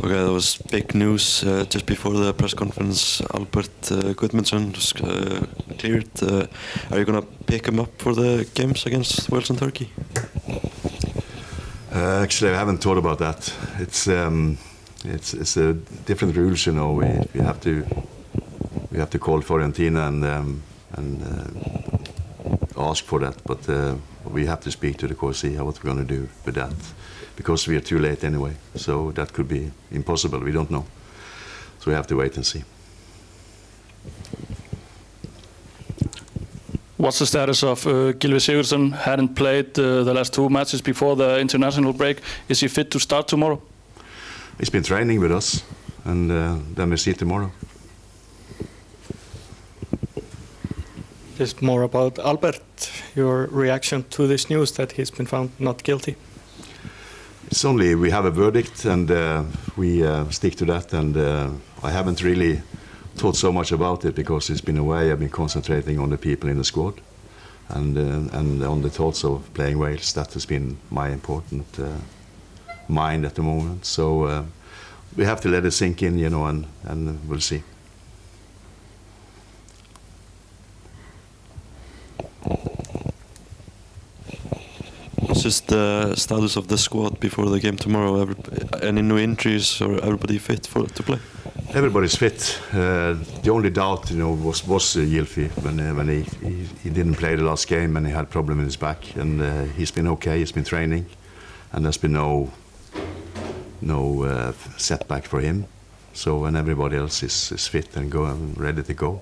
Okay, that was big news just before the press conference. Hareide Gudmundsson was cleared. Are you going to pick him up for the games against Wales and Turkey? Actually, I haven't thought about that. It's a different rules, you know. We have to call Fiorentina and ask for that, but we have to speak to the court, see what we're going to do with that, because we are too late anyway. So that could be impossible. We don't know. So we have to wait and see. What's the status of Gylfi Sigurðsson? Hadn't played the last 2 matches before the international break. Is he fit to start tomorrow? He's been training with us, and then we see tomorrow. Just more about Albert, your reaction to this news that he's been found not guilty. It's only we have a verdict, and we stick to that, and I haven't really thought so much about it because it's been away. I've been concentrating on the people in the squad and on the thoughts of playing Wales. That has been my important mind at the moment. So we have to let it sink in, you know, and we'll see. What's just the status of the squad before the game tomorrow? Any new injuries, or everybody fit to play? Everybody's fit. The only doubt, you know, was Gylfi when he didn't play the last game and he had a problem in his back. And he's been okay. He's been training, and there's been no setback for him. So when everybody else is fit and ready to go,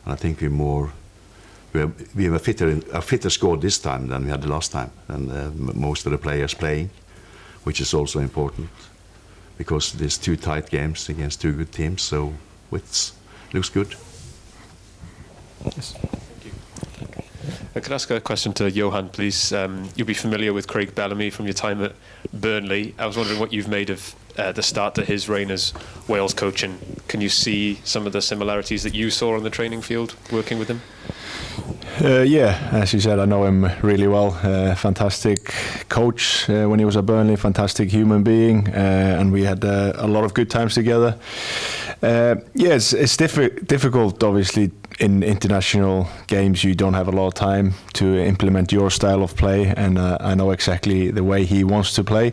and I think we have a fitter squad this time than we had the last time, and most of the players playing, which is also important because there's 2 tight games against 2 good teams, so it looks good. Yes. Thank you. I could ask a question to Johan, please. You'll be familiar with Craig Bellamy from your time at Burnley. I was wondering what you've made of the start to his reign as Wales coach, and can you see some of the similarities that you saw on the training field working with him? Yeah, as you said, I know him really well. Fantastic coach when he was at Burnley, fantastic human being, and we had a lot of good times together. Yeah, it's difficult, obviously. In international games, you don't have a lot of time to implement your style of play, and I know exactly the way he wants to play.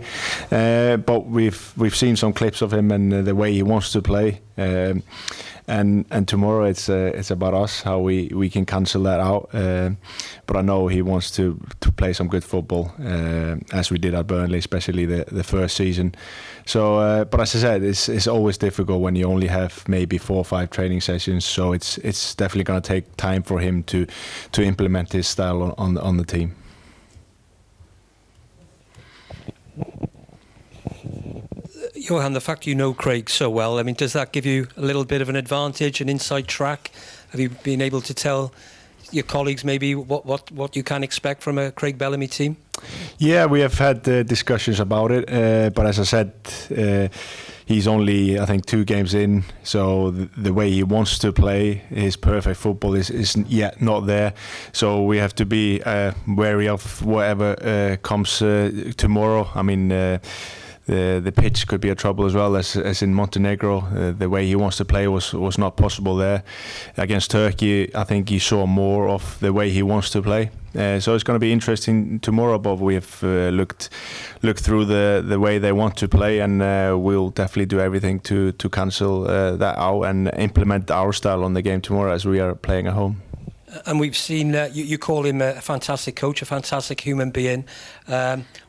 But we've seen some clips of him and the way he wants to play. And tomorrow it's about us, how we can cancel that out. But I know he wants to play some good football, as we did at Burnley, especially the first season. So, but as I said, it's always difficult when you only have maybe 4 or 5 training sessions. So it's definitely going to take time for him to implement his style on the team. Johan, the fact you know Craig so well, I mean, does that give you a little bit of an advantage, an inside track? Have you been able to tell your colleagues maybe what you can expect from a Craig Bellamy team? Yeah, we have had discussions about it, but as I said, he's only, I think, 2 games in, so the way he wants to play, his perfect football is yet not there. So we have to be wary of whatever comes tomorrow. I mean, the pitch could be a trouble as well, as in Montenegro. The way he wants to play was not possible there. Against Turkey, I think he saw more of the way he wants to play. So it's going to be interesting tomorrow, but we have looked through the way they want to play, and we'll definitely do everything to cancel that out and implement our style on the game tomorrow as we are playing at home. And we've seen you call him a fantastic coach, a fantastic human being.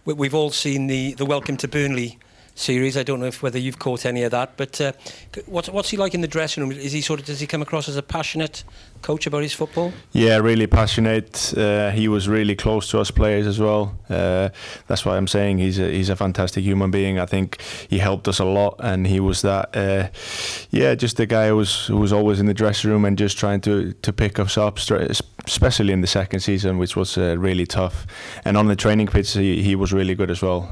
We've all seen the Welcome to Burnley series. I don't know whether you've caught any of that, but what's he like in the dressing room? Does he come across as a passionate coach about his football? Yeah, really passionate. He was really close to us players as well. That's why I'm saying he's a fantastic human being. I think he helped us a lot, and he was that just a guy who was always in the dressing room and just trying to pick us up, especially in the second season, which was really tough. And on the training pitch, he was really good as well.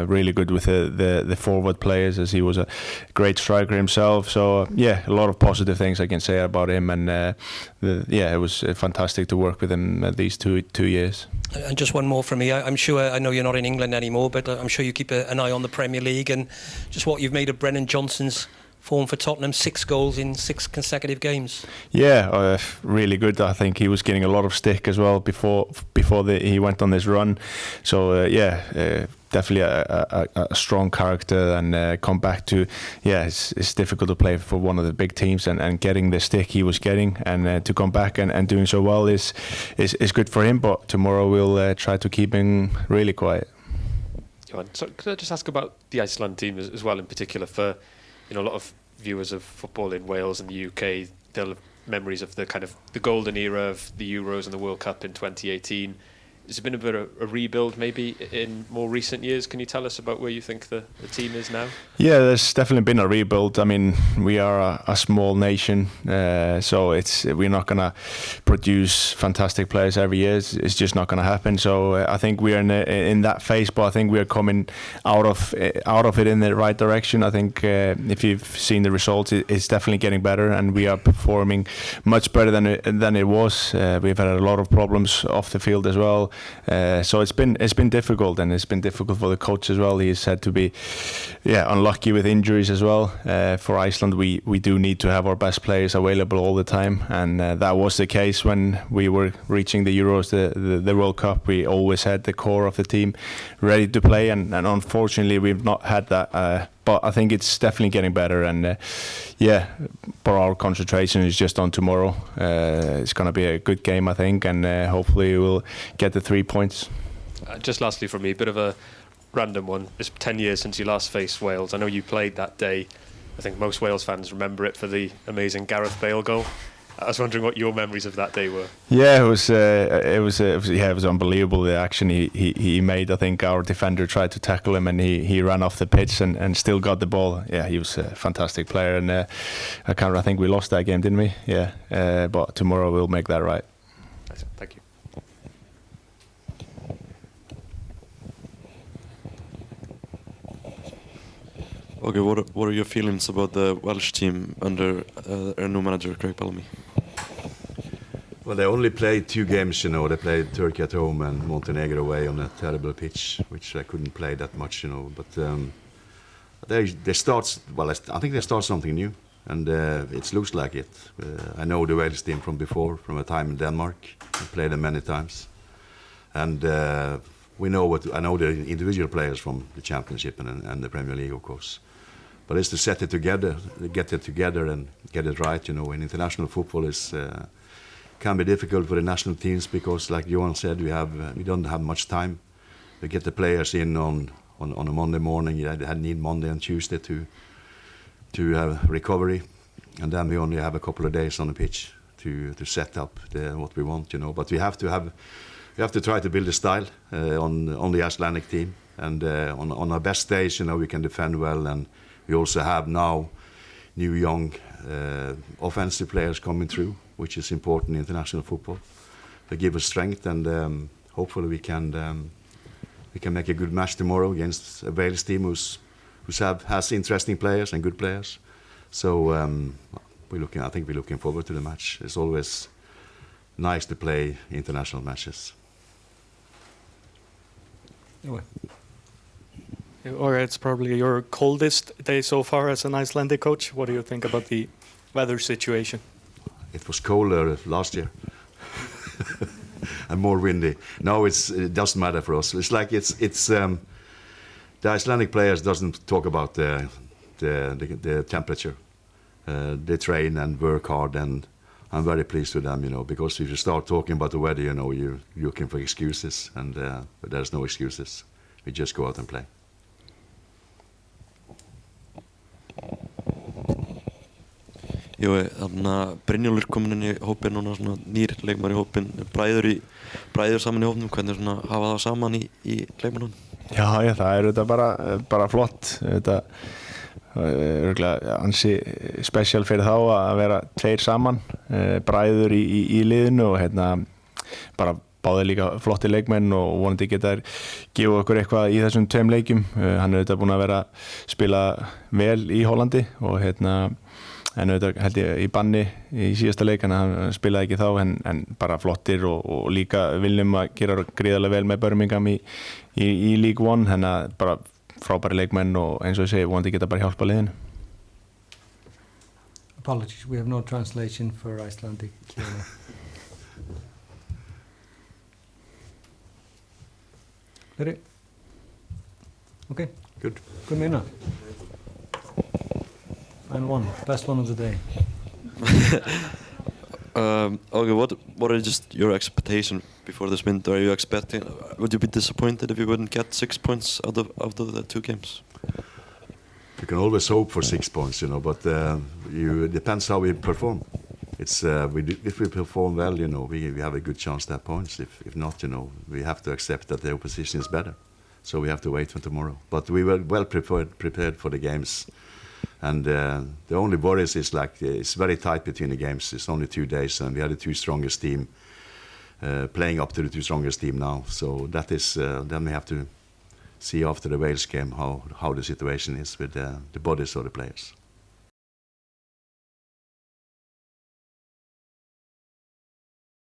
Really good with the forward players, as he was a great striker himself. So a lot of positive things I can say about him, and it was fantastic to work with him these 2 years. And just one more from me. I'm sure, I know you're not in England anymore, but I'm sure you keep an eye on the Premier League and just what you've made of Brennan Johnson's form for Tottenham, 6 goals in 6 consecutive games. Yeah, really good. I think he was getting a lot of stick as well before he went on this run. So definitely a strong character and come back to it's difficult to play for one of the big teams and getting the stick he was getting and to come back and doing so well is good for him. But tomorrow we'll try to keep him really quiet. Johan, so could I just ask about the Iceland team as well, in particular for a lot of viewers of football in Wales and the UK, they'll have memories of the kind of the golden era of the Euros and the World Cup in 2018. Has it been a bit of a rebuild maybe in more recent years? Can you tell us about where you think the team is now? Yeah, there's definitely been a rebuild. I mean, we are a small nation, so we're not going to produce fantastic players every year. It's just not going to happen. So I think we are in that phase, but I think we are coming out of it in the right direction. I think if you've seen the results, it's definitely getting better, and we are performing much better than it was. We've had a lot of problems off the field as well. So it's been difficult, and it's been difficult for the coach as well. He's had to be unlucky with injuries as well. For Iceland, we do need to have our best players available all the time, and that was the case when we were reaching the Euros, the World Cup. We always had the core of the team ready to play, and unfortunately we've not had that. But I think it's definitely getting better, and but our concentration is just on tomorrow. It's going to be a good game, I think, and hopefully we'll get the 3 points. Just lastly from me, a bit of a random one. It's 10 years since you last faced Wales. I know you played that day. I think most Wales fans remember it for the amazing Gareth Bale goal. I was wondering what your memories of that day were. Yeah, it was unbelievable, the action he made. I think our defender tried to tackle him, and he ran off the pitch and still got the ball. Yeah, he was a fantastic player, and I think we lost that game, didn't we? Yeah, but tomorrow we'll make that right. Thank you. Okay, what are your feelings about the Welsh team under our new manager, Craig Bellamy? Well, they only played 2 games, They played Turkey at home and Montenegro away on a terrible pitch, which I couldn't play that much, But they start. Well, I think they start something new, and it looks like it. I know the Wales team from before, from a time in Denmark. I played them many times, and I know the individual players from the Championship and the Premier League, of course. But it's to set it together, get it together, and get it right. In international football, can be difficult for the national teams because, like Johan said, we don't have much time. We get the players in on a Monday morning. They need Monday and Tuesday to have recovery, and then we only have a couple of days on the pitch to set up what we want. But we have to try to build a style on the Icelandic team, and on our best days, we can defend well, and we also have now new young offensive players coming through, which is important in international football. They give us strength, and hopefully we can make a good match tomorrow against a Wales team has interesting players and good players. So I think we're looking forward to the match. It's always nice to play international matches. Or it's probably your coldest day so far as an Icelandic coach. What do you think about the weather situation? It was colder last year and more windy. Now it doesn't matter for us. It's like the Icelandic players doesn't talk about the temperature. They train and work hard, and I'm very pleased with them, because if you start talking about the weather, you're looking for excuses, and but there's no excuses. We just go out and play. Jú, Brynjólfur komin inn í hópinn núna, svona nýr leikmaður í hópinn, bræður saman í hópnum, hvernig svona hafa það saman í leikmannum? Já, það þetta bara flott. Þetta ansi spesial fyrir þá að vera 2 saman, bræður í liðinu, og bara báðir líka flotti leikmenn, og vonandi geta gefa okkur eitthvað í þessum 2 leikjum. Hann þetta búinn að vera spila vel í Hollandi, og en auðvitað held ég í banni í síðasta leik, en hann spilaði ekki þá, en bara flottir og líka viljum að gera gríðarlega vel með Birmingham í League One, þannig að bara frábæri leikmenn og eins og ég segi, vonandi geta bara hjálpa liðinu. Apologies, we have no translation for Icelandic. Ready? Okay. Good. Good minute. And one, best one of the day. Okay, what are just your expectations before this winter? Are you expecting? Would you be disappointed if you wouldn't get 6 points out of the 2 games? You can always hope for 6 points, but it depends how we perform. It's if we perform well, we have a good chance to have points. If not, we have to accept that the opposition is better. So we have to wait for tomorrow. But we were well prepared for the games. And the only worries is it's very tight between the games. It's only 2 days, and we had the 2 strongest team playing up to the 2 strongest team now. So that is then we have to see after the Wales game how the situation is with the bodies of the players.